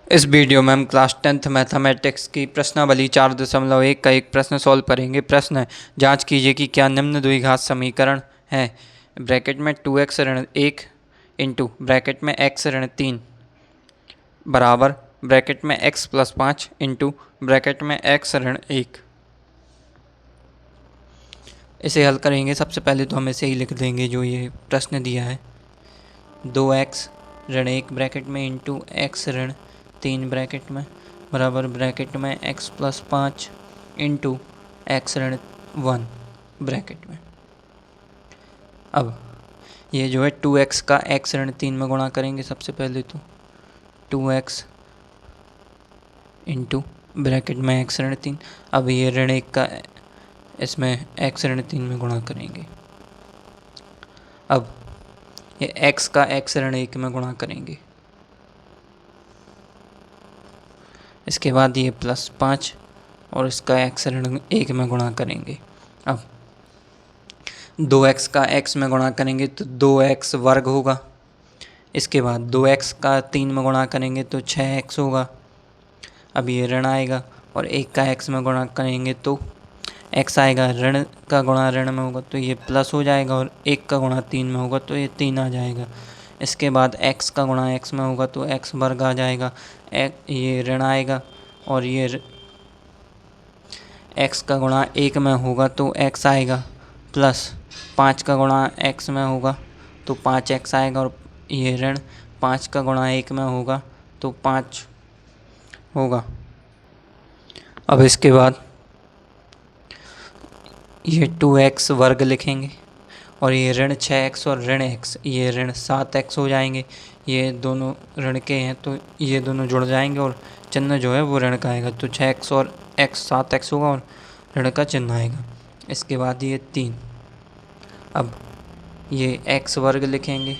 इस वीडियो में हम क्लास 10th मैथमेटिक्स की प्रश्नावली 4.1 का एक प्रश्न सॉल्व करेंगे। प्रश्न है, जांच कीजिए कि क्या निम्न द्विघात समीकरण है ब्रैकेट में 2x ऋण 1 इंटू ब्रैकेट में x ऋण 3 बराबर ब्रैकेट में x प्लस 5 इंटू ब्रैकेट में x ऋण 1। इसे हल करेंगे। सबसे पहले तो हम इसे ही लिख देंगे जो ये प्रश्न दिया है, 2x ऋण 1 ब्रैकेट में इंटू x ऋण 3 ब्रैकेट में बराबर ब्रैकेट में x प्लस 5 इंटू x ऋण 1 ब्रैकेट में। अब ये जो है 2x का x ऋण 3 में गुणा करेंगे। सबसे पहले तो 2x इंटू ब्रैकेट में x ऋण 3। अब ये ऋण 1 का इसमें x ऋण 3 में गुणा करेंगे। अब ये x का x ऋण 1 में गुणा करेंगे। इसके बाद ये प्लस 5 और इसका x ऋण 1 में गुणा करेंगे। अब 2x का x में गुणा करेंगे तो 2x वर्ग होगा। इसके बाद 2x का 3 में गुणा करेंगे तो 6x होगा। अब ये ऋण आएगा और 1 का x में गुणा करेंगे तो x आएगा। ऋण का गुणा ऋण में होगा तो ये प्लस हो जाएगा और 1 का गुणा 3 में होगा तो ये 3 आ जाएगा। इसके बाद x का गुणा x में होगा तो x वर्ग आ जाएगा। ये ऋण आएगा और ये x का गुणा 1 में होगा तो x आएगा, प्लस 5 का गुणा x में होगा तो 5x आएगा और ये ऋण 5 का गुणा 1 में होगा तो 5 होगा। अब इसके बाद ये 2x वर्ग लिखेंगे और ये ऋण 6x और ऋण x ये ऋण 7x हो जाएंगे। ये दोनों ऋण के हैं तो ये दोनों जुड़ जाएंगे और चिन्ह जो है वो ऋण का आएगा तो 6x और x 7x होगा और ऋण का चिन्ह आएगा। इसके बाद ये 3। अब ये x वर्ग लिखेंगे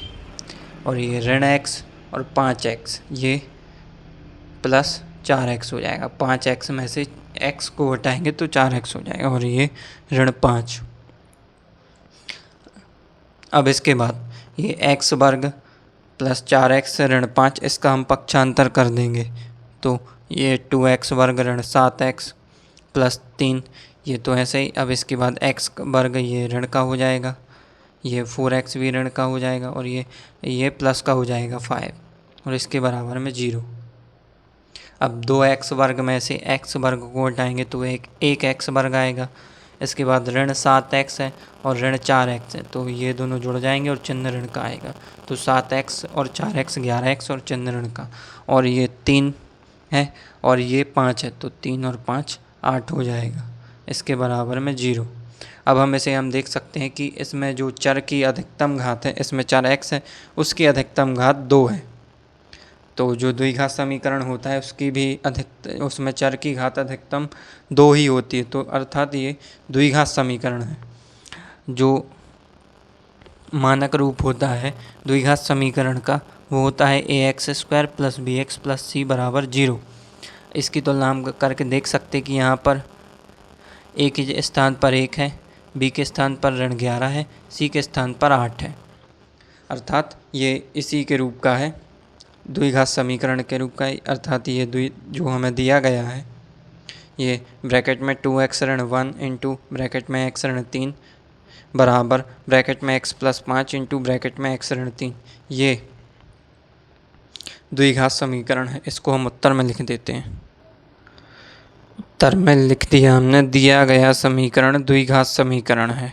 और ये ऋण x और 5x ये प्लस 4x हो जाएगा। 5x में से x को हटाएंगे तो 4x हो जाएगा और ये ऋण 5। अब इसके बाद ये x वर्ग प्लस 4x ऋण 5 इसका हम पक्षांतर कर देंगे तो ये 2x वर्ग ऋण 7x प्लस 3 ये तो ऐसे ही। अब इसके बाद x वर्ग ये ऋण का हो जाएगा, ये 4x भी ऋण का हो जाएगा और ये प्लस का हो जाएगा 5 और इसके बराबर में 0। अब 2x वर्ग में से x वर्ग को हटाएंगे तो एक x वर्ग आएगा। इसके बाद ऋण 7x है और ऋण 4x है तो ये दोनों जुड़ जाएंगे और चिन्ह ऋण का आएगा तो 7x और 4x 11x और चिन्ह ऋण का, और ये 3 है और ये 5 है तो 3 और 5 8 हो जाएगा। इसके बराबर में 0। अब हम देख सकते हैं कि इसमें जो चर की अधिकतम घात है, इसमें 4x है, उसकी अधिकतम घात 2 है। तो जो द्विघात समीकरण होता है उसमें चर की घात अधिकतम 2 ही होती है, तो अर्थात ये द्विघात समीकरण है। जो मानक रूप होता है द्विघात समीकरण का वो होता है ax² + bx + c बराबर 0। इसकी तुलना हम करके देख सकते हैं कि यहाँ पर a के स्थान पर 1 है, b के स्थान पर ऋण 11 है, c के स्थान पर 8 है, अर्थात ये इसी के रूप का है, द्विघात समीकरण के रूप का। अर्थात ये जो हमें दिया गया है ये ब्रैकेट में 2x ऋण 1 इंटू ब्रैकेट में x ऋण 3 बराबर ब्रैकेट में x प्लस 5 इंटू ब्रैकेट में x ऋण 3, ये द्विघात समीकरण है। इसको हम उत्तर में लिख देते हैं। उत्तर में लिख दिया हमने, दिया गया समीकरण द्विघात समीकरण है।